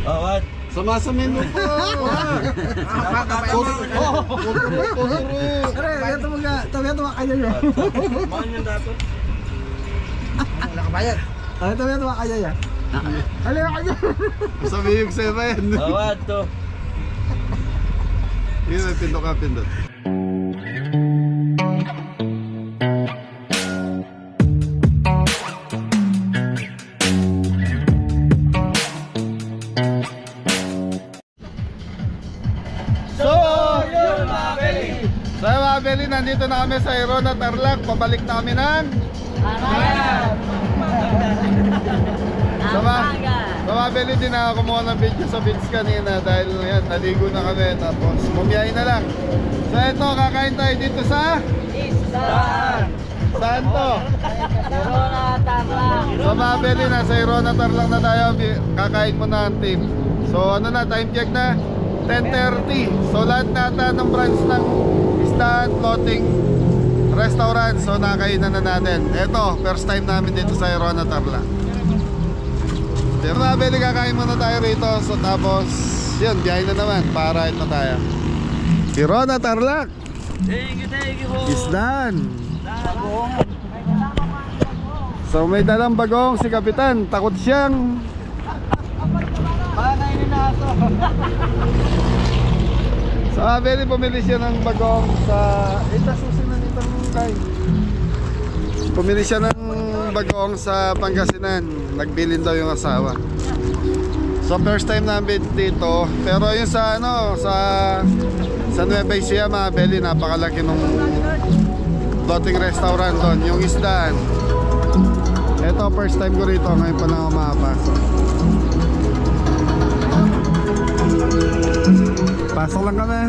Bawat. Sama sa menu po. Tabi kaya niya. Mahal yung dato. Wala ka bayad. Tabi kaya niya. Ano kaya? Sabi yung sa'yo ba yan? Bawat to. Yun, may pindot ka, pindot. Beli, nandito na kami sa Irona, Tarlac. Pabalik na kami ng Sama Beli, din na kumuha ng video sa beach kanina dahil yan, naligo na kami tapos bumiyahin na lang. So ito, kakain tayo dito sa saan to? Irona, Tarlac. Sama Beli, nasa Irona, Tarlac na tayo. Kakain muna ang team. So ano na, time check na 10:30. So lahat nata ng branch ng floating restaurant. So nakainan na natin. Ito, first time namin dito sa Irona, Tarlac. Pero nabili, kakain muna tayo rito. So tapos yun, biyahe na naman. Para na tayo Irona, Tarlac. Thank you ho. Is done. So may dalang bagong si Kapitan. Takot siyang Panay ni Nato. So Beli, pumili siya ng bagong sa susi na nitong kay. Pumili siya ng bagong sa Pangasinan. Nagbilin daw yung asawa. So first time namin dito. Pero yung sa sa Nueva Ecija, mga Beli, napakalaki nung floating restaurant doon. Yung isdaan. Ito first time ko rito. Ngayon pa lang ako makapasok. Pasok lang kami.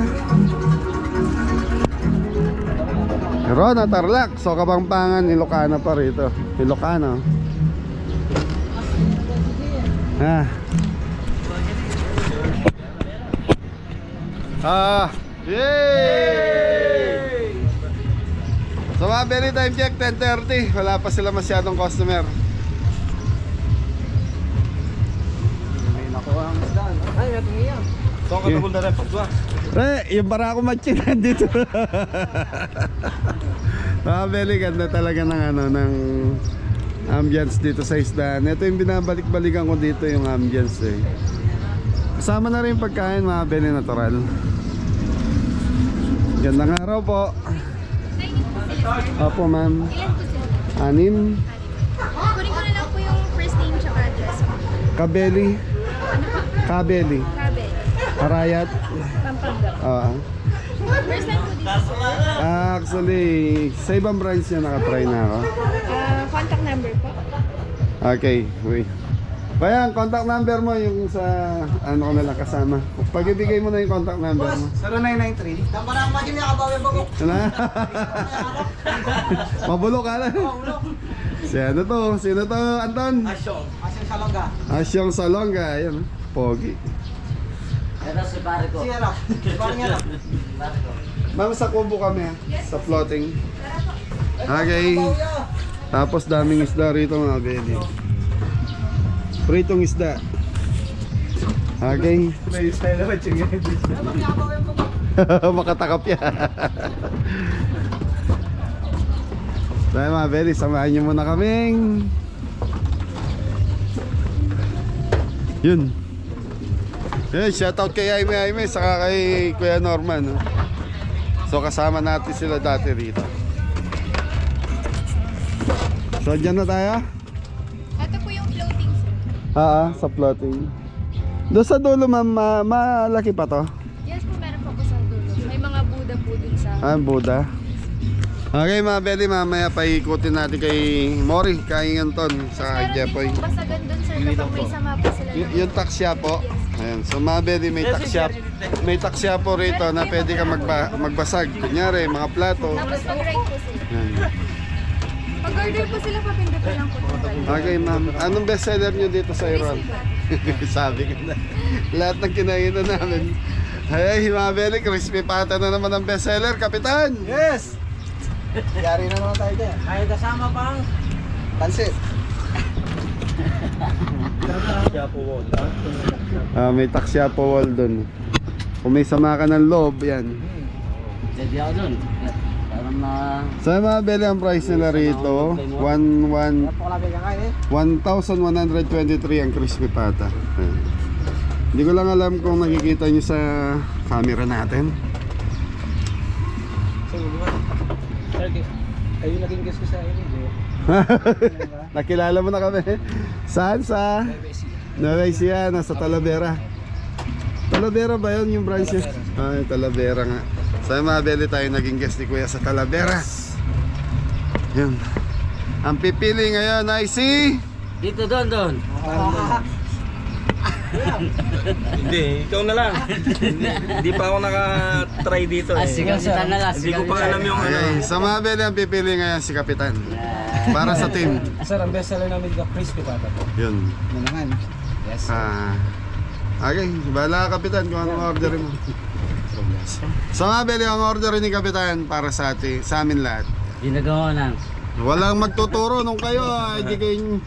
Irona, Tarlac. So Kapampangan, Ilocana pa rito. Ilocano. Yay! So mga Beli, time check 10:30. Wala pa sila masyadong customer. Ay, natingi yan. So ang katagol na rin pagwa. Yung Barako Machin nandito. Mga Beli, ganda talaga ng ambience dito sa isdaan. Ito yung binabalik-balikan ko dito, yung ambience eh. Kasama na rin yung pagkain, mga Beli, natural. Gandang araw po. Opo ma'am. Anim. Kunin ko na lang po yung first name tsaka address po. Kabeli. Ano po? Kabeli. Kabel. Arayat. Pampanga. First time po dito, sir. Actually, sa ibang branch niya nakatry na ako. Contact number po. Okay, wait. Bayan, contact number mo yung sa ano ko na lang kasama. Pag-ibigay mo na yung contact number mo. 0993. Tambarang maging niya kabawi bago. Ano? Mabulok ka na. Sino to? Sino to, Anton? Asyong Salonga. Asyong Salonga. Ayan, pogi. Ito si pare ko. Sierra. Parang yan. Ma'am, sa kubo kami ha? Sa floating. Okay. Tapos daming isda rito, mga Beli. Pritong isda. Okay. May style naman siya. Makatakap yan. Dahil mga Beli, samahan nyo muna kaming yun. Shoutout kay Aime, saka kay Kuya Norman, no? So kasama natin sila dati rito. So dyan na tayo. Ito po yung floating, sir. Sa floating. Doon sa dulo ma'am, malaki pa to? Yes po, meron po sa dulo. May mga Buddha po dun sa... Buddha. Okay mga Beli, mamaya paikutin natin kay Mori, kay Anton, sa Meron Jepoy. din po basagan dun, sir, kapag may sama po sila. Yung taksya po. Ayan. So mga Beli, may taksya po rito na pwede ka magbasag. Kunyari, mga plato. Tapos mag-right po sila. Ayan. Pag-order po sila, papindutin lang po. Okay ma'am, anong bestseller nyo dito sa Iron? Sabi ko na, lahat ng kinainan namin. Ay, mga Beli, crispy pata na naman ang bestseller, Kapitan! Yes! Yari na naman tayo dyan. Ay, kasama pang pansit. Siya po wall. May taksya po wall dun. Kung may sama ka ng loob, yan. Jadi ako dun. Parang na... Sa mga beli ang price nila rito, 1,123 ang crispy pata. Ayan. Hindi ko lang alam kung nakikita nyo sa camera natin. Kayo naging guest ko sa inyo, Joe. Nakilala mo na kami. Saan? Sa Nueva Ecija, nasa Talavera. Talavera ba yun yung branch niya? Ay, Talavera nga. Sa mga beli tayo naging guest ni Kuya sa Talavera. Yun. Ang pipili ngayon ay si... Dito doon. Hindi, ikaw na lang. Hindi pa ako naka-try dito eh. Sigapitan na lang. Hindi ko pa alam yung ano. Okay, sa mga beli ang pipili ngayon si Kapitan. Para sa team. Sir, ang best seller namin yung crispy pata po. Yun. Naman. Yes. Okay, bahala ka, Kapitan kung anong orderin mo. Sa mga beli ang orderin ni Kapitan para sa atin, sa amin lahat. Ginagawa na. Walang magtuturo nung kayo, hindi kayo...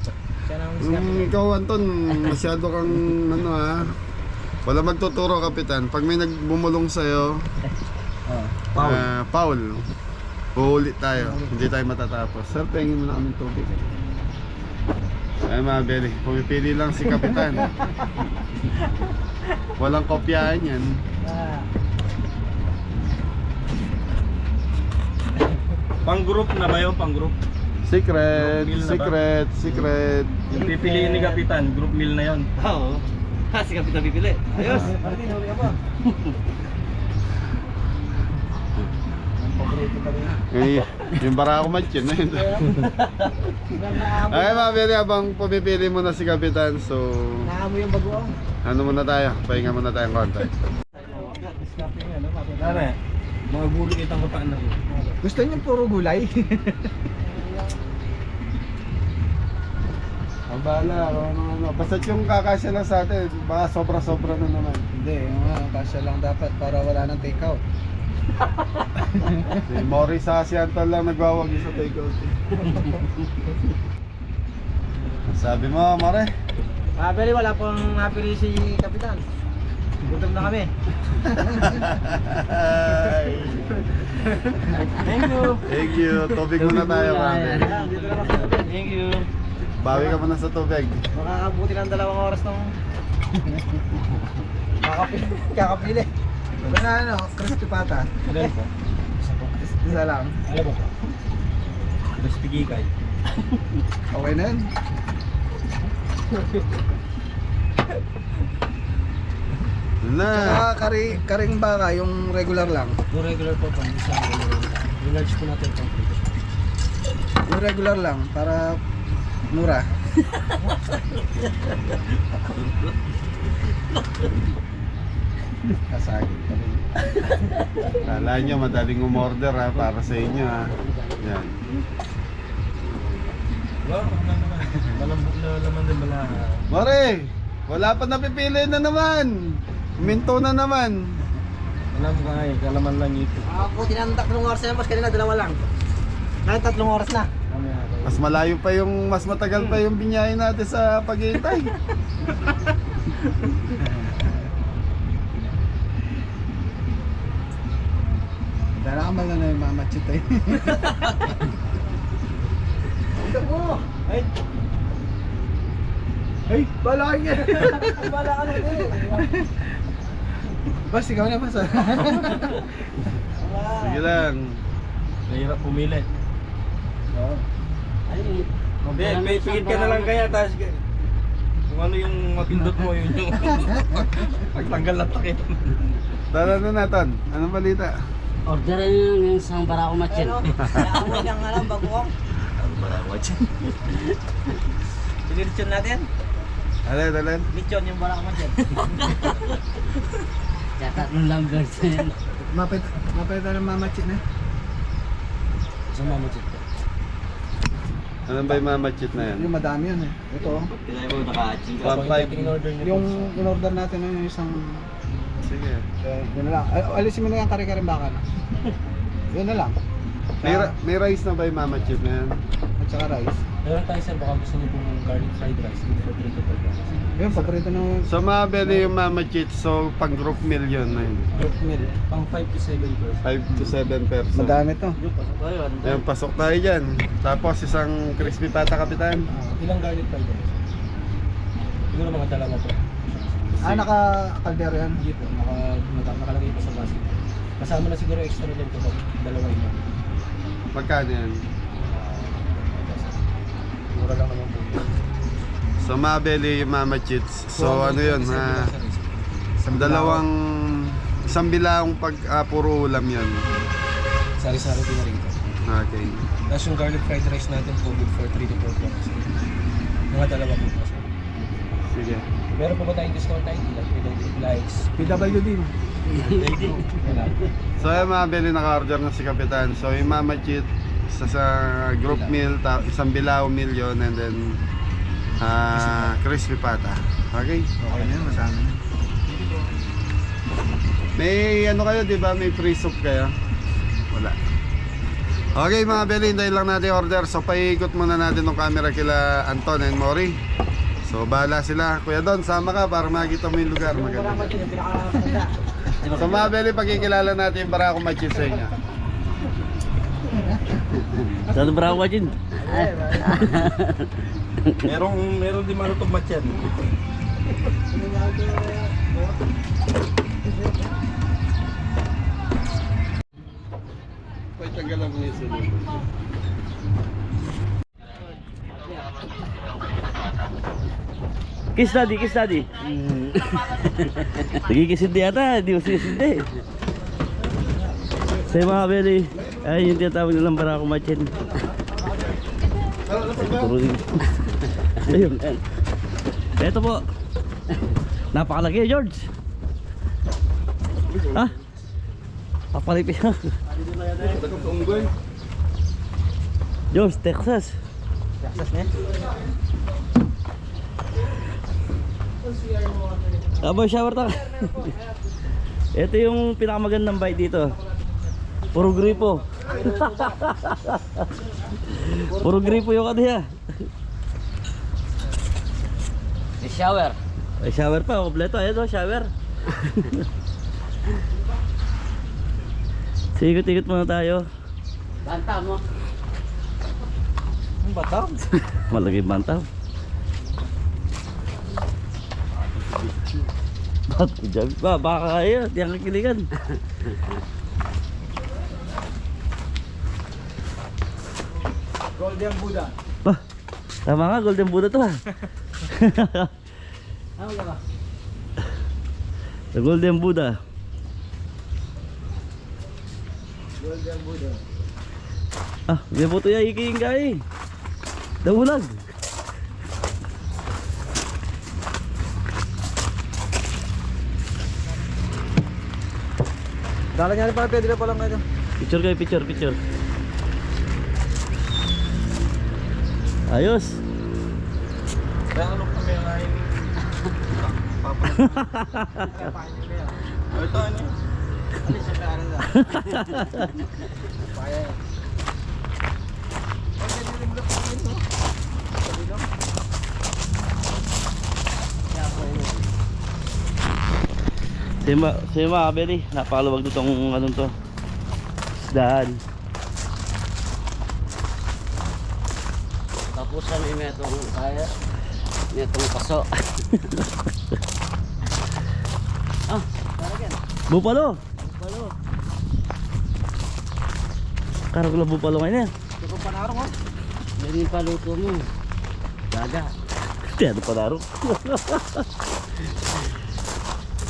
ikaw, Anton, masyado kang ano wala magtuturo, Kapitan. Pag may nagbumulong sa'yo, foul. Uulit tayo, hindi tayo matatapos. Sir, pengin mo na kami tubig. Ay mga beli, pumipili lang si Kapitan. Walang kopyahan yan. Pang-group na ba yun? Pang-group? Secret, Group meal na ba? secret. Yung pipiliin ni Kapitan, group meal na yun. Oo. Si Kapitan pipili. Ayos. Yung Barako Match yun na yun. Okay mga beli, habang pumipili mo na si Kapitan, so Naamoy yung bagoong. ano muna tayo, pahinga muna tayong konti. Tara, mga gulo kitang kapaan na rin. Gusto niyo puro gulay? Ang bahala, ano. Basta yung kakasya lang sa atin, baka sobra-sobra na naman. Hindi, kasya lang dapat para wala nang take out. Si Morris Asiantal lang nagwawagi sa takeout. Sabi mo, Mare? Mabili, wala pong mapili si Kapitan. Gutom na kami. Thank you. Tubig muna tayo, Mare. Dito na kasi. Thank you. Bawi ka muna sa tubig. Makakabuti ng 2 oras ng kakapili. Ano na crispy pata. Alam po. Isa lang. Alam po. Crispy gikay. Okay na yun. Yun na. Saka karing baka, yung regular lang. Yung regular po pang isang yung large po natin pang prito. Yung regular lang, para mura. Kasagin pa rin. Kala nyo, madaling umorder ha, para sa inyo ha. Yan. Wow, malambot na laman din bala. Mare, wala pa napipili na naman. Minto na naman. Alam ka nga eh, kalaman lang ito. Ako, tinandak 3 oras na mas kanina 2 lang. Kahit 3 oras na. Mas malayo pa yung, mas matagal pa yung binyahe natin sa paghihintay. Dala ka man na yung mamachit eh. Ito po! Ay! Ay! Bala ka niya! Bala ka na ito! Bas, ikaw na bas. Sige lang. Nahirap pumili. Oo. Hindi, may pigit ka na lang kaya, tapos kung ano yung mapindot mo, yun yung pagtanggal na takip. Tara na natin. Anong balita? Orderin yung isang Barako Matchin. Naamoy ng alam, bagoong. Piniritsyon natin? Alin. Lechon yung Barako Matchin. Tsaka ng lumbers na yan. Mapit na ng mamachit na. Sa mamachit ko. Anong ba yung mamachit na yan? Yung madami yun eh. Ito. Kailangan mo naka-aching ka. 1.5. In-order niyo Yung in-order natin yung isang... Sige. Yun na lang. Alisin mo na yung kare-kare baka na. Yun na lang. May rice na ba yung mamachit na yan? At saka rice. Meron tayo sir, baka gusto niyo pong garlic fried rice, good for 3 to 4 hours. Yun, paborito ng So mabili yung Mama Cheats, so pang group meal yun na yun. Group meal, pang 5 to 7 person. 5 to 7 person. madami to. Yung pasok tayo, ano? Ayun, pasok tayo dyan. Tapos isang crispy pata, kapitan. Ilang garlic fried rice? Siguro mga dalawa po. Naka-kaldero yan. Hindi po, nakalagay pa sa basket. Kasama na siguro extra din po, dalawa yun. Magkano yan? Mura lang naman po. So mabili yung Mama Cheats. So ano yun ha? Isang bilawang pag puro ulam yun. Sari-sari din na rin ito. Okay. Tapos yung garlic fried rice natin po, good for 3 to 4 hours. Mga dalawa po. Sige. Meron po ba tayong discount tayo? Likes. PWD. Wala. So yung mabili naka-order na si kapitan. So yung Mama Cheat sa group meal, isang bilaw meal yun, and then crispy pata. Okay? Okay na yun, masama na. May ano kayo, di ba? May free soup kayo? Wala. Okay mga beli, hintayin lang natin order. So paikot muna natin ng camera kila Anton and Mori. So bahala sila. Kuya Don, sama ka para makita mo yung lugar. Maganda. So mga beli, pagkikilala natin yung Barako Machis sa inyo. Saan Barako Machis? Merong di malutog matyan. Pagtagalan mo yung sunod. Kiss daddy, kiss daddy. Nagkikisindi yata, di mo sinisindi. Sa mga beli, ay yung tinatawag nilang Barako Machis. Ayun. Ito po. Napakalaki, George. Ha? Papalipin na. George, Texas. Texas na. Aboy, shower ta. Ito yung pinakamagandang bite dito. Puro gripo. Puro gripo yung kadiya. May shower. Ay, shower pa, kompleto. Ayan o, shower. Sikot-ikot muna tayo. Banta mo. Ang bataw. Malagay bantaw. Baka kayo, di ang kikiligan. Golden Buddha. Bah, tama nga, Golden Buddha to ha. Ano ka ba? The Golden Buddha. Golden Buddha. Ah, may buto ya iking kay. Damulag. Dala niya rin pala, pwede na palang kayo. Picture kayo, picture. Ayos. Kaya ano kami ang ayaw ni Papa. Ito ano? Ano siya kaya na? Paya yan. Sima kabeli, napakaluwag nitong anong to. Isdaan. Tapos may metong kaya. Metong paso. Ah, talagan. Bupalo. Balo. Karag lang bupalo ngayon eh. Ito pa narong oh. Yan yung paluto mo. Daga. Kaya ano pa laro.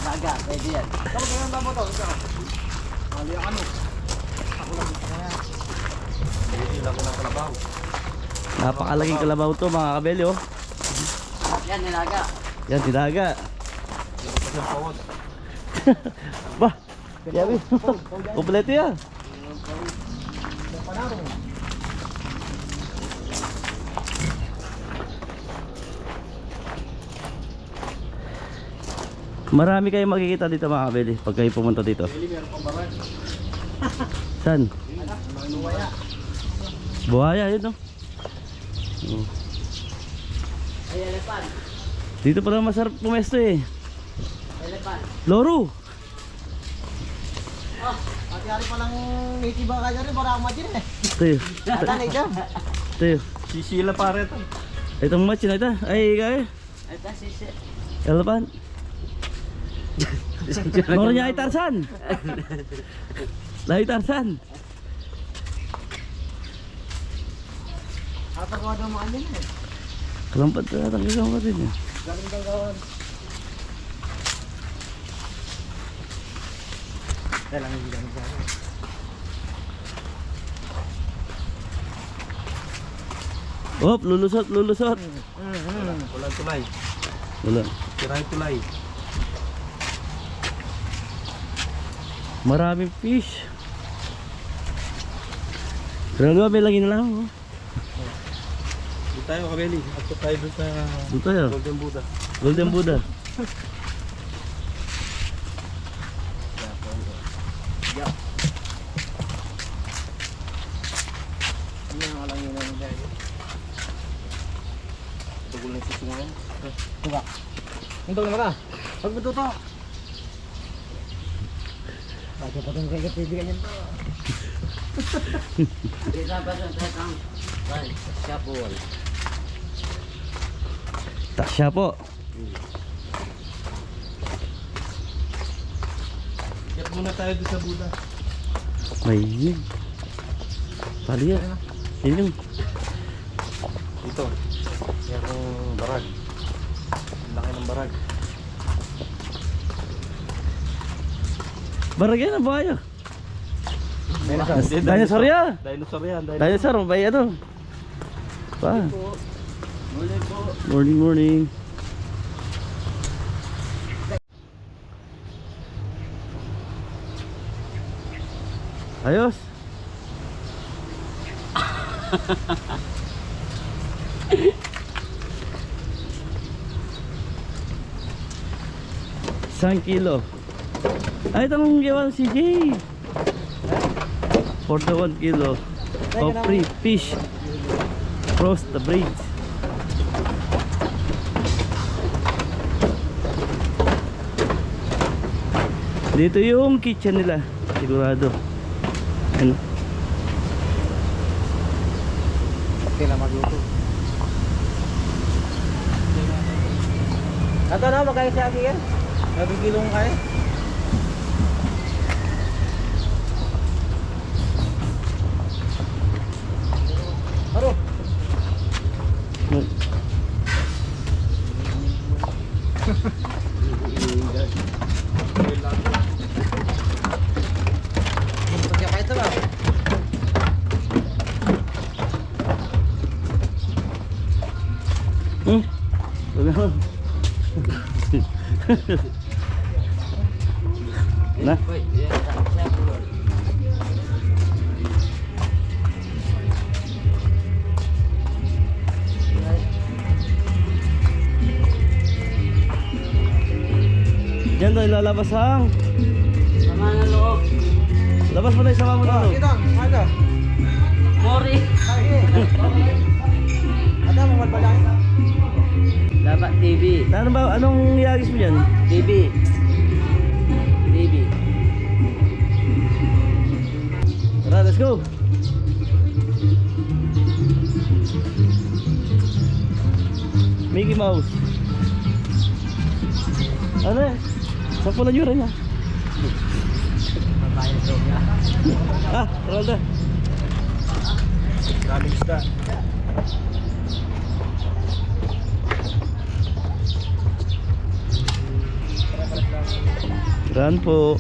Daga, pwede yan. Tapos kaya ang damo to. Ito. Mali ang ano. Ako lang dito na yan. Ilang ko ng kalabaw. Napakalaging kalabaw to mga kabeli oh. Yan, nilaga. Yan, tinaga. Yung pawod. Bah, yabi. Kompleto yan. Marami kayong makikita dito mga kabeli pag kayo pumunta dito. Saan? Buhaya, yun no? Dito pala masarap pumesto eh. Loro. Pati-ari palang native ba kaya rin, para amat yun eh. Tayo. Ata native. Tayo. Sisila pare ito. Itong match na ito. Ay, kaya. Elephant. Noro niya ay Tarzan. Lahi Tarzan. Apa ko ada mo anyan eh. Kalampad na natin kasama din eh. Galing daw kawan. Kailangan hindi ganun sa akin. Hop, lulusot, lulusot. Walang tulay. Wala. Tirahin tulay. Maraming fish. Pero may lagi na lang. Oh. Dito tayo kabeli. At tayo doon sa Doon tayo. Golden Buddha. Golden Buddha. Hindi na lang yun ang dahil. Tugol na yung susungan. Tuga. Hintog na maka. Pag matuto. Baca pa itong kaya kaibigan yan to. Tasya po. Get muna tayo doon sa Buddha. May yun. Pali yan. Yun yung. Dito. Yan ang barag. Ang laki ng barag. Barag yan ang bayo. Dinosaur. Dinosaur yan. Dinosaur yan. Dinosaur, may ano. Pa. Morning, morning. Ayos. Isang kilo. Ay, itong gawa si CJ. For the 1 kilo of free fish across the bridge. Dito yung kitchen nila, sigurado. Ano? Kailan magluto. Ato na, magkaya siya yan. 1 kilong kaya. Aro. Pagkaya pa ito ba? Na. Diyan tayo lalabas ang. Sama na loob. Labas mo na yung sama mo na. Dito, ano? Mori. Ada mo malbalang? Dapat TV. Ano ba? Anong iagis mo dyan? TV. TV. Tara, let's go! Mickey Mouse. Ano eh? Sampo na yura niya. Ah, Rolda. Daming isda. Ran po.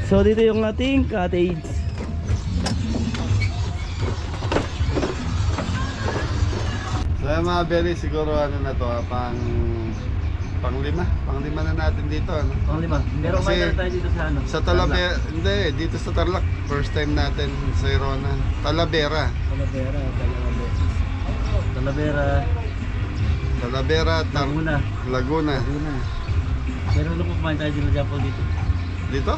So dito yung ating cottage. So yung mga belly siguro ano na to, Panglima na natin dito, ano? Pang lima. Pero Kasi kumain na tayo dito sa ano? Sa Talavera, hindi, dito sa Tarlac, first time natin sa Irona. Talavera. Talavera, dalawang beses. Talavera, Laguna. Laguna. Pero ano kung kumain tayo dito sa Japan dito? Dito?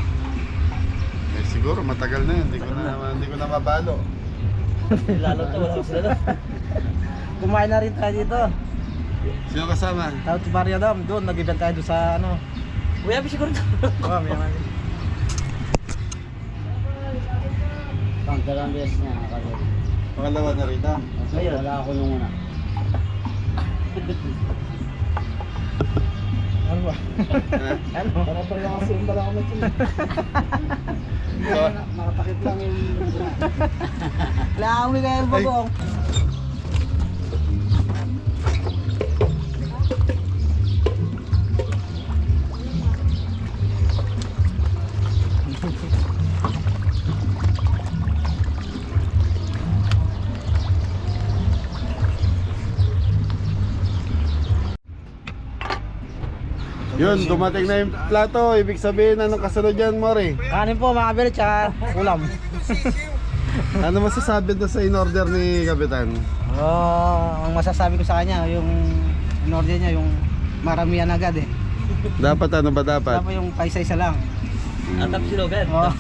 Eh siguro matagal na yun, hindi ko na mabalo. Lalo to, wala sila na. Kumain na rin tayo dito. Sino kasama? Tawag si Maria Dam, doon nag-event tayo doon sa ano. Uy, abi siguro to. Oh, may naman. Pangkalang beses niya kasi Pangalawa na rito. wala ako nung una. Ano ba? Ha? Ano? Para pa lang kasi yung bala ko So, Nakatakip lang yung... Kailangan mo kayo yung bagong. yun, dumating na yung plato. Ibig sabihin, anong kasunod yan, Mori? Kanin po mga kabili, tsaka ulam. Ano masasabi doon sa in-order ni Kapitan? Ang masasabi ko sa kanya, yung in-order niya, yung maramihan agad eh. Dapat ano ba dapat? Dapat yung paisa-isa lang. Atap si Logan. Oh.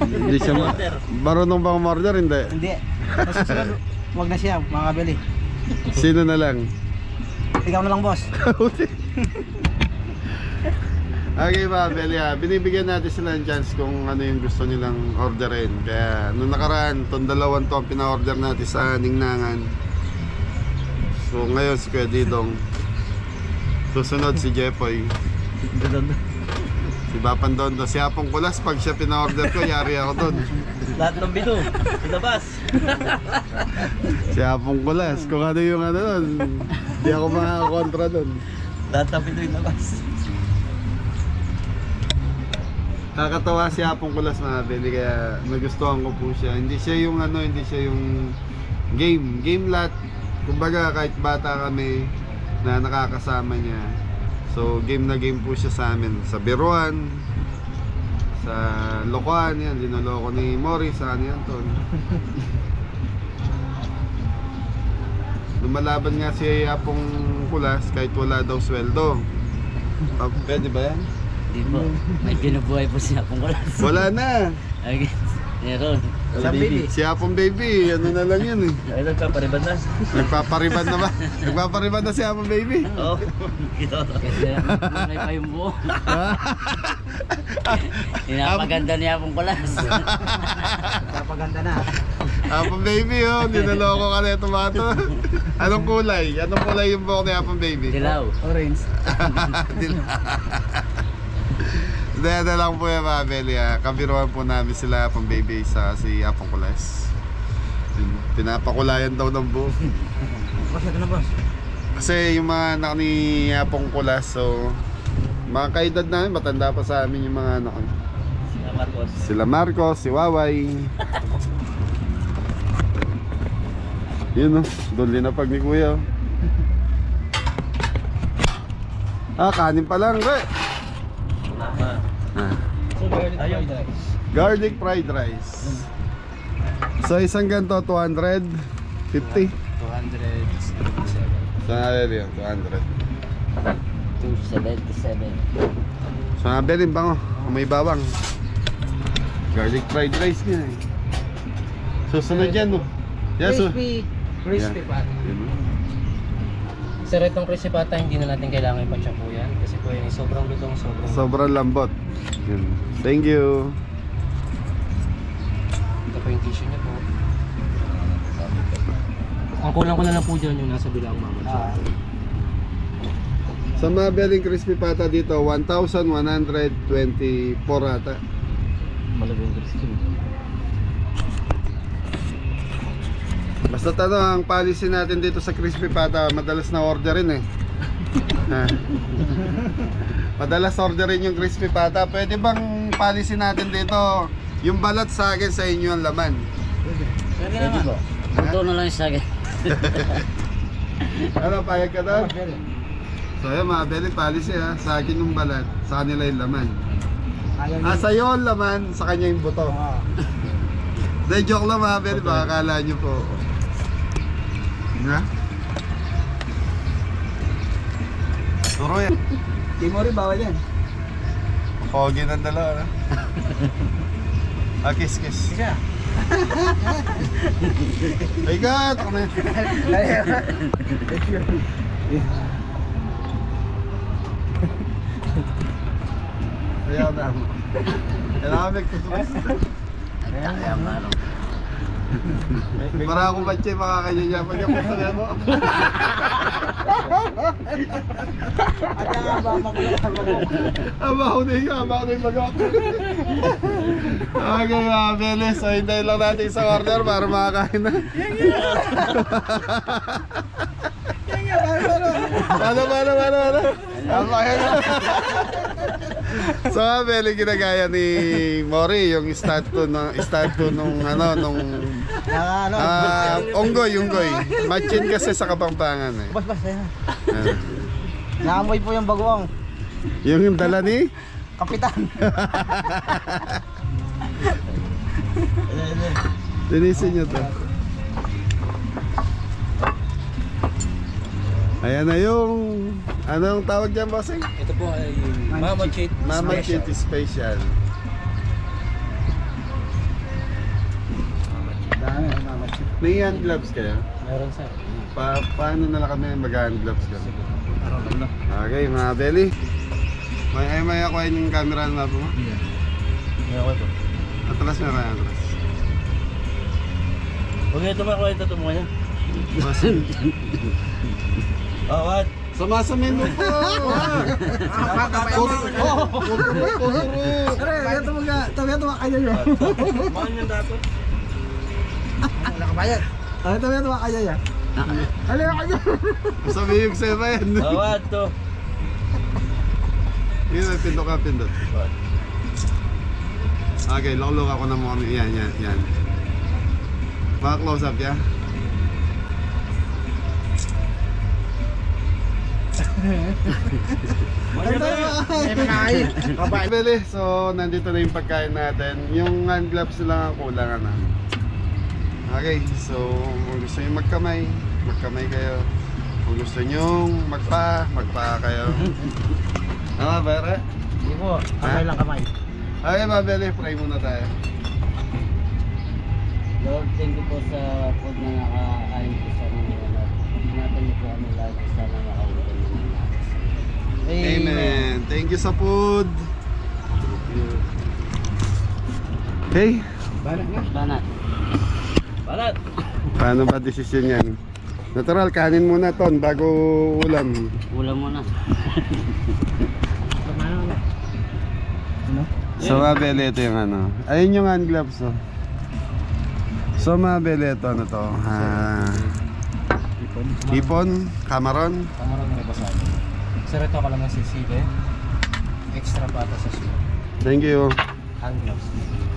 Hindi siya marunong bang umorder? Hindi. Hindi. Sa susunod, huwag na siya, mga kabili. Sino na lang? Ikaw na lang, boss. Okay ba, Belia, binibigyan natin sila ng chance kung ano yung gusto nilang orderin. Kaya nung nakaraan, itong dalawang to ang pina-order natin sa Ningnangan. So ngayon si Kuya Didong. Susunod si Jepoy. Si Bapandondo. Si Apong Kulas, pag siya pina-order ko, yari ako doon. Lahat ng binu. Ilabas. Si Apong Kulas, kung ano yung ano doon, di ako makakontra doon. Lahat ng binu ilabas. Kakatawa si Apong Kulas, mga beli, kaya nagustuhan ko po siya. Hindi siya yung ano, hindi siya yung game lahat. Kumbaga kahit bata kami na nakakasama niya. So game na game po siya sa amin. Sa biruan, sa lokohan, yan, linoloko ni Mori sa kanya Anton. Lumalaban nga si Apong Kulas kahit wala daw sweldo. Pwede ba yan? Hindi po. May binubuhay po siya kung wala. Wala na. Okay. Meron. Sa baby. Si Apong Baby, ano na lang yun eh. Ay, nagpapariban na. Nagpapariban na ba? Nagpapariban na si Apong Baby? Oo. Ito. Kasi may pa yung buo. Pinapaganda niya akong kulas. Kapaganda na. Apong Baby, oh, dinaloko ka na tomato. Anong kulay? Anong kulay yung buhok ni Apong Baby? Dilaw. Orange. Hindi lang po yung mga Beli. Kabiruan po namin sila Apong Baby sa si Apong Kulas. Pinapakulayan daw ng buhok. Boss, ito na boss. Kasi yung mga anak ni Apong Kulas, so mga kaedad namin, matanda pa sa amin yung mga anak. Sina Marcos. Sila Marcos, si Waway. Yun, oh, doon din na pag ni Kuya. Kanin pa lang, re. Ayun. Garlic fried rice. So isang ganito 250. 277. Sa nalili yun, 200. 277. Sa nabelin bango, may bawang. Garlic fried rice nga eh. Susunod yan, no? Yan, Crispy pa. Sir, itong crispy pata, hindi na natin kailangan ipa-chapo yan. Kasi po yan, sobrang lutong, Sobrang lambot. Yun. Thank you. Ito po yung tissue niya po. Ang kulang ko na lang po dyan yung nasa bilang mama. Sa Mabeling crispy pata dito, 1,124 ata. Malaki yung crispy. Basta ang policy natin dito sa crispy pata, madalas na orderin eh. Ha. Madalas orderin yung crispy pata. Pwede bang policy natin dito, yung balat sa akin, sa inyo ang laman? Pwede po. Ito na lang sa akin. Ano, payag ka daw? So yun mga Beli, policy ha. Sa akin yung balat, sa kanila yung laman. Ayaw Ah, sa'yo ang laman, sa kanya yung buto. Dahil joke lang mga Beli, baka akala nyo po. Ha? Turo yan. Di mo rin bawal yan. Pogi ng dalawa na. Ah, kiss. Isa. Ay God! Ako na. Ayaw na ako. Kailangan may kutumas. Kaya nga no. Para akong batche makakanya niya pag yung puso mo. At saka ba makulang. Abaho na yung mag-ako. Okay mga Beles, so hintayin lang natin isang order para makakain na. Paano? So mga Bele, ginagaya ni Mori yung statue nung unggoy. Matchin kasi sa Kapampangan eh. Bas, ayan. Ah. Naamoy po yung bagoong. Yung dala ni? Kapitan. Linisin nyo to. Ayan na yung... Anong tawag dyan, bossing? Ito po ay Mama Cheat Mama Special. Chit Special. May hand gloves kayo? Meron sir. Paano na lang kami mag-hand gloves ka? Okay, mga Beli. May ako yung camera na po mo? Meron po. Atras na kaya, atras. Huwag nga tumakuha ito mo yan. Bossing. Oh, what? Sumasamin mo po! Pero yan tumakaya nyo. Mahal yung dato. Wala ka bayad. Ito yan tumakaya niya. Halika kayo. Sabi yung sa'yo ba yan? Oh, what to? Yun, may pindot. Okay, lock ako na mo kami. Yan. Mga close up, ya? Beli, so nandito na yung pagkain natin. Yung hand gloves lang ang kulang na. Okay, so kung gusto nyo magkamay kayo. Kung gusto nyo magpa kayo. Ano ba, Re? Hindi po, kamay lang kamay. Okay, mga Beli, pray muna tayo. Lord, thank you po sa food na nakakain ko sa mga wala. Ingatan niyo po kami lagi sana makaulit ng mga. Amen. Thank you sa food. Okay, Banat. paano ba desisyon yan? Natural, kanin muna ton bago ulam. Ulam mo na. So mga Beli, ito yung ano. Ayun yung hand gloves, oh. So mga Beli, ito ano to? Hipon, Cameron. Kamaron may basado. Sir, ito kalamansi sibe. Extra pata sa suyo. Thank you. Hand gloves.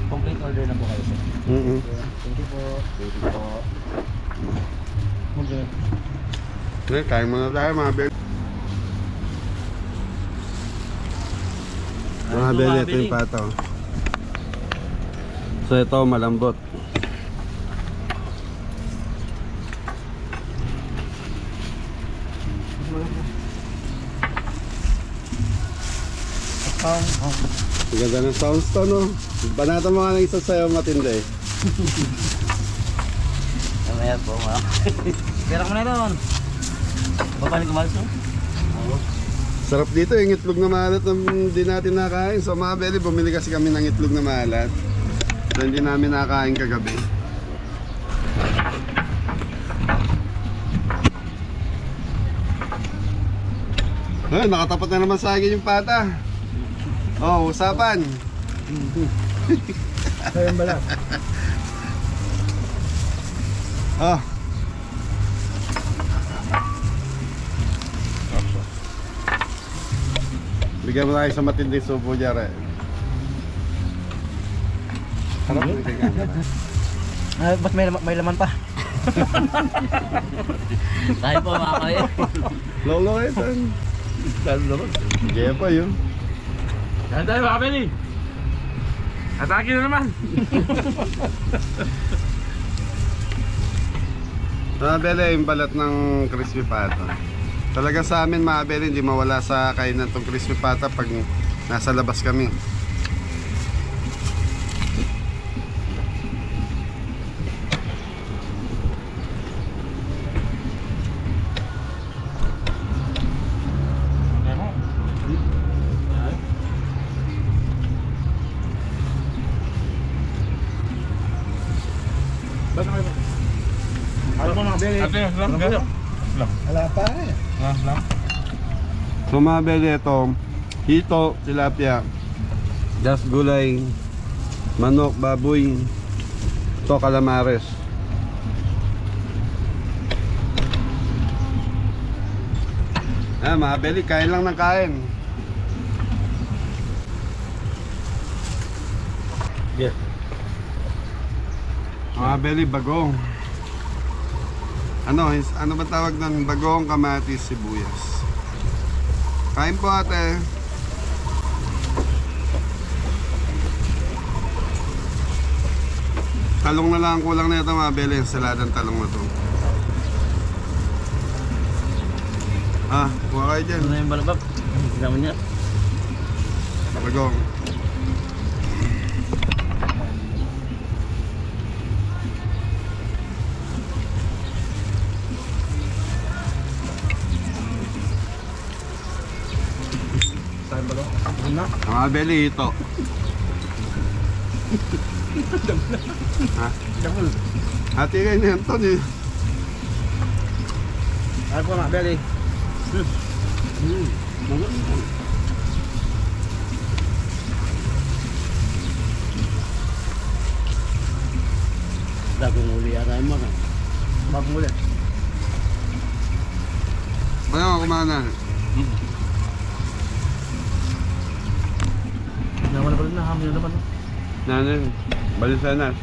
Complete order na po kayo sir. Thank you po. Okay. Okay, kain muna tayo mga Beli. Mga Beli, ito yung pato. So ito, malambot. Ang ganda ng sounds to, no? Banata mo nga ng isa sa'yo matindi. Mamaya po, mga. Pera ko na doon. Babalik ko malso? Sarap dito, yung itlog na maalat na hindi natin nakain. So mga Beli, bumili kasi kami ng itlog na maalat na hindi namin nakain kagabi. Ay, nakatapat na naman sa akin yung pata. Oh, usapan. Ayun bala. Oh. Bigyan mo na kayo sa matinding subo dyan, eh. Harap, bigyan ka. Ba't may laman pa? Tayo po mga kaya. Lolo, ito. Lalo naman. Kaya pa yun. Kaya tayo mga Beli. Atake na naman. Mga Bele, yung balat ng crispy pata. Talaga sa amin mga Bele, hindi mawala sa kainan tong crispy pata pag nasa labas kami. Ano mo mga beli? Ate, lang. Wala pa eh. Lang. So mga Bele, ito, hito, tilapia, das gulay, manok, baboy, ito calamares. Mga Bele, kain lang ng kain. Yes. Mga Bele, bagong. Ano ba tawag ng bagong, kamatis, sibuyas? Kain po ate. Talong na lang ang kulang na ito mga Bele, yung saladang talong na to. Kuha kayo dyan. Ano na yung balabab? Tignan niya. Bagong. Saan ba to? Una? Mga Bele, ito. Damol. Hati kayo na yan, Tony. Ano po mga beli? Bagong uli yata yung mga. Bagong ulit. Ano, kumana? Naman na pala na, hamil na naman. Nanin, balisanas.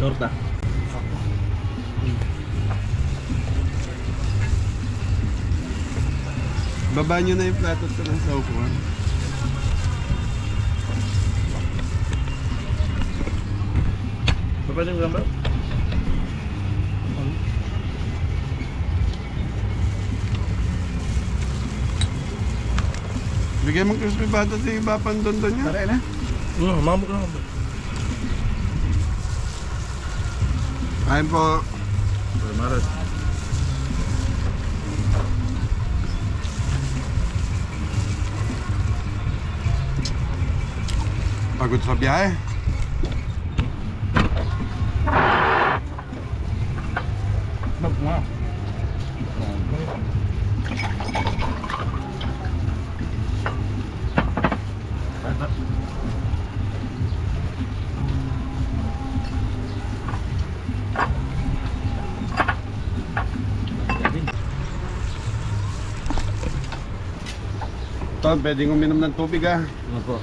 Torta. Baba nyo na yung plato ko ng sa upuan. Papa yung gambar? Bigyan mong crispy pata sa iba pandondon niya. Tara na. Mamuk na. Kain po. Maras. Pagod sa biyahe. Tom, pwedeng uminom ng tubig ah. Ano po?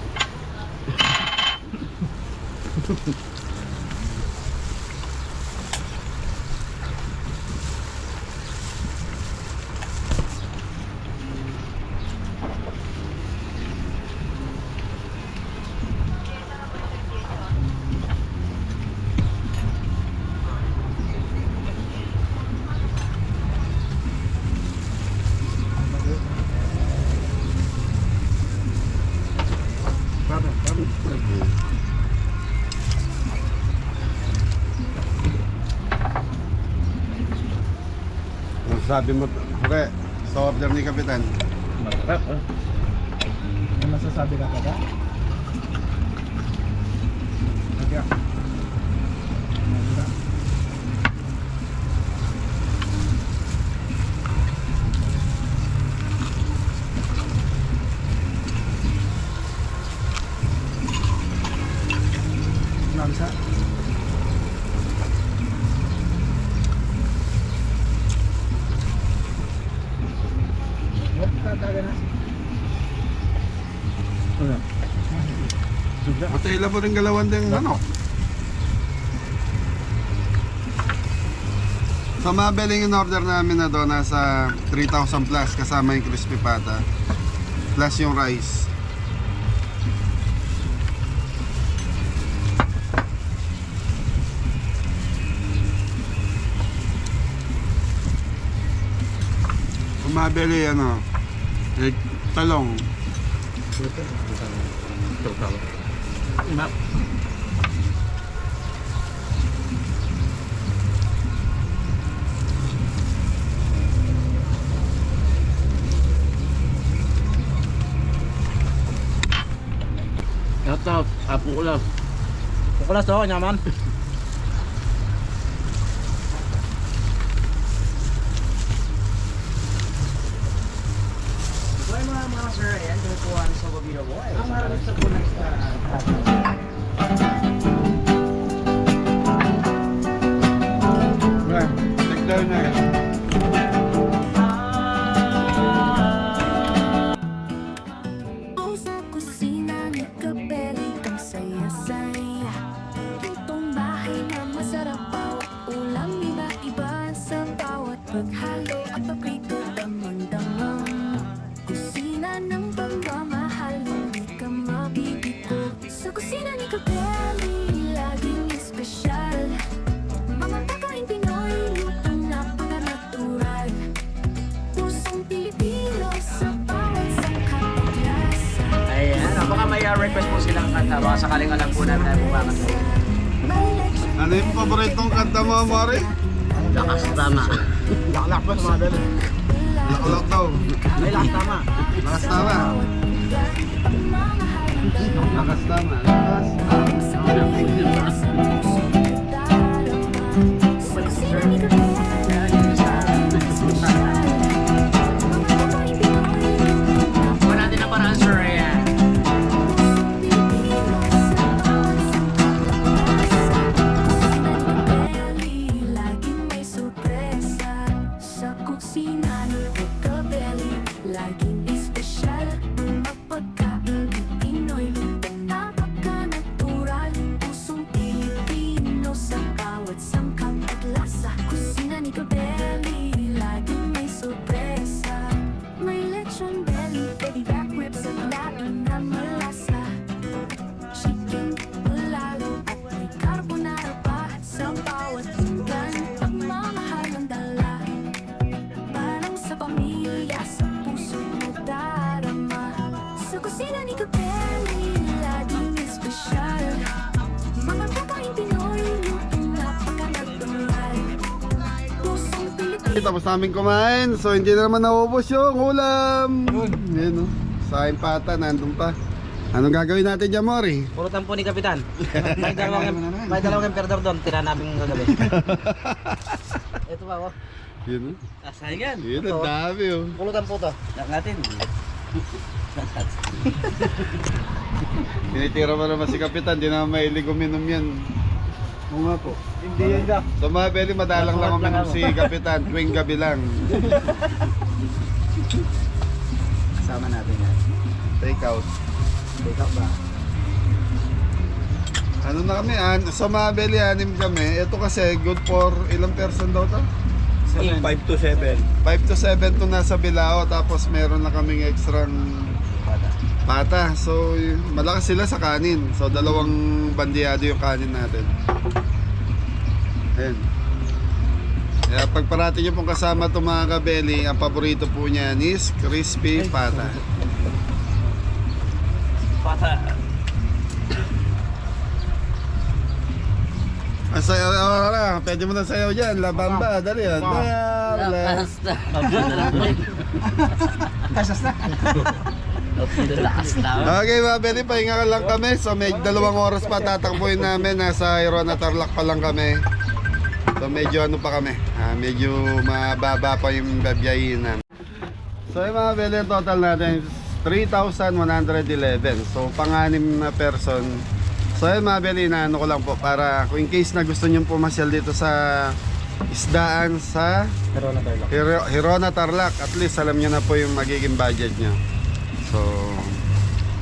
Ang sabi mo, okay, sa order ni Kapitan. Masarap ah. May masasabi ka pa ba? Nagya. Namsa. What tataga na? Ano? At ila po rin galawan din ano. So mabiling in order namin na doon nasa 3,000 plus kasama yung crispy pata plus yung rice. Mabili ano, talong. Shout out, Apo Ulam. Kukulas to, nyaman. Buhay mga sir, ayan, kumukuhan sa Babino Boy. Ang harap sa punay sa... Right, take down na yan. Sa kusina ni Kabeli, ang saya-saya. Itong bahay na masarap, bawat ulam iba-iba sa bawat paghalo at paprito, damang-damang. Kusina ng pagmamahal, hindi ka mabibigo. Sa kusina ni Kabeli, laging espesyal. Mga pagkain Pinoy, lutong napaka-natural. Pusong Pilipino sa bawat sangkap at lasa. Ayan, baka may request po silang kanta. Baka sakaling alam po natin kung bakit. Ano yung paboritong kanta mo, Mari? Lakas tama. Laklak pa sa mga dali. Laklak daw. Ay, lakas tama. Lakas tama. Lakas tama. Lakas. Wala din ang paraan, sir. Ayan. Laging may sorpresa sa kusina ni Kabeli. Laging espesyal ang pagkain Pinoy, lutong napaka-natural. Pusong Pilipino sa bawat sangkap at lasa. Kusina ni Kabeli, laging may sorpresa. May lechon belly, baby back ribs at laing na malasa. Chicken, bulalo at may carbonara pa. Sa bawat pinggan, pagmamahal ang dala. Parang sa pamilya, sa puso mo darama. Sa kusina ni Kabeli, laging espesyal. Mga kakain Pinoy, lutong napaka-natural. Pusong Pilipino. Tapos namin kumain, so hindi na naman naubos yung ulam. Yun, no? Sa aking pata, nandun pa. Anong gagawin natin dyan, Mori? Pulutan po ni Kapitan. May dalawang emperador doon, tira namin gagabi. Ito ba, oh. Yun, no? Asahan yan. Yun, ang dami, oh. Pulutan po to. Lak natin. Tinitira mo naman si Kapitan, di naman mahilig uminom yan. Oo nga po. Hindi yan ka. So mga Beli, madalang lang uminom si Kapitan, tuwing gabi lang. Kasama natin yan. Take out. Take out ba? Ano na kami, sa mga Beli, 6 kami. Ito kasi, good for ilang person daw to? 5 to 7. 5 to 7 to nasa Bilao, tapos meron na kaming extra pata. So, malakas sila sa kanin. So, 2 bandiyado yung kanin natin. Ayan. Kaya pag parati nyo pong kasama itong mga kabeli, ang paborito po niyan is crispy pata. Pata. Sayaw na, pwede mo na sayaw dyan. La Bamba, dali yan. Lakas na. Kasas na. Lakas na. Okay mga Beli, pahinga ka lang kami. So may 2 oras pa tatakbuhin namin. Nasa Hirona Tarlac pa lang kami. So medyo ano pa kami, medyo mababa pa yung babiyahin namin. So yung mga Beli, total natin is 3,111. So pang-6 na person. So yun mga Beli, inaano ko lang po para kung in case na gusto nyo pumasyal dito sa isdaan sa Hirona Tarlac, at least alam nyo na po yung magiging budget nyo. So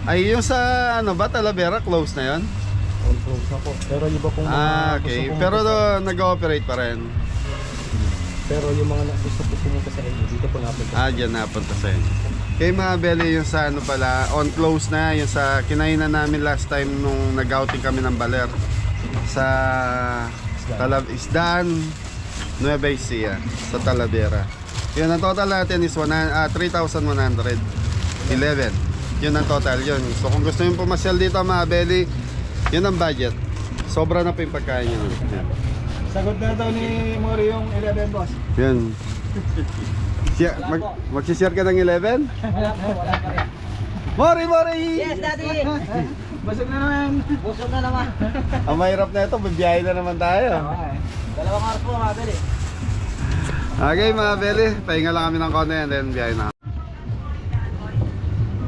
ay yung sa ano ba, Talavera, close na yun? Close na po. Pero iba pong Okay, pero nag-ooperate pa rin. Pero yung mga gusto po pumunta sa inyo, dito po napunta. Dyan napunta sa inyo. Kay mga Beli, yung sa ano pala, on close na, yung sa kinainan namin last time nung nag-outing kami ng Baler. Sa Isdaan, Nueva Ecija, sa Talavera. Yun, ang total natin is 3,111. Yun ang total yun. So kung gusto nyo pumasyal dito mga Beli, yun ang budget. Sobra na po yung pagkain nyo. Sagot na daw ni Mori yung 11, boss. Yun. Magsishare ka ng 11? Wala pa rin. Mori! Yes, Daddy! Busog na naman. Busog na naman. Ang mahirap na ito, bibiyahe na naman tayo. Dalawang oras po mga Beli. Okay mga Beli, pahinga lang kami ng konti and then biyahe na.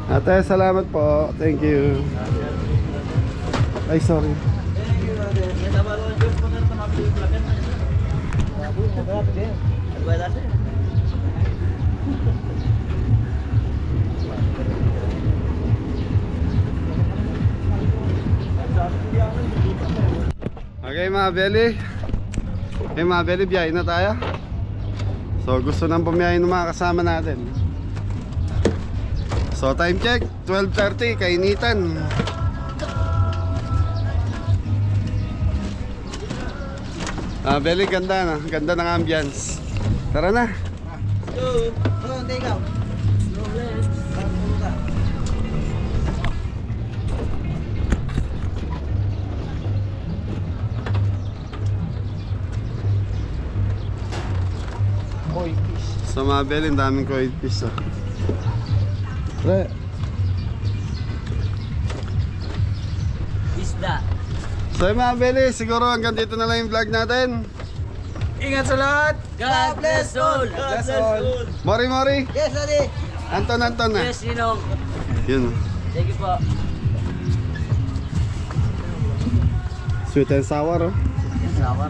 Ate, salamat po. Thank you. Ay, sorry. Okay mga Beli. Okay mga Beli, biyahe na tayo. So gusto nang bumiyahe ng mga kasama natin. So time check, 12:30, kainitan. Beli, ganda na. Ganda ng ambience. Tara na. Go! Take out. So mga Beli, ang daming koi fish. Pre. Isda. So mga Beli, siguro hanggang dito na lang yung vlog natin. Ingat sa lahat. God bless all! God bless all! Mori! Yes, Daddy! Anton na. Yes, Ninong. Yun. Thank you po. Sweet and sour. Sour.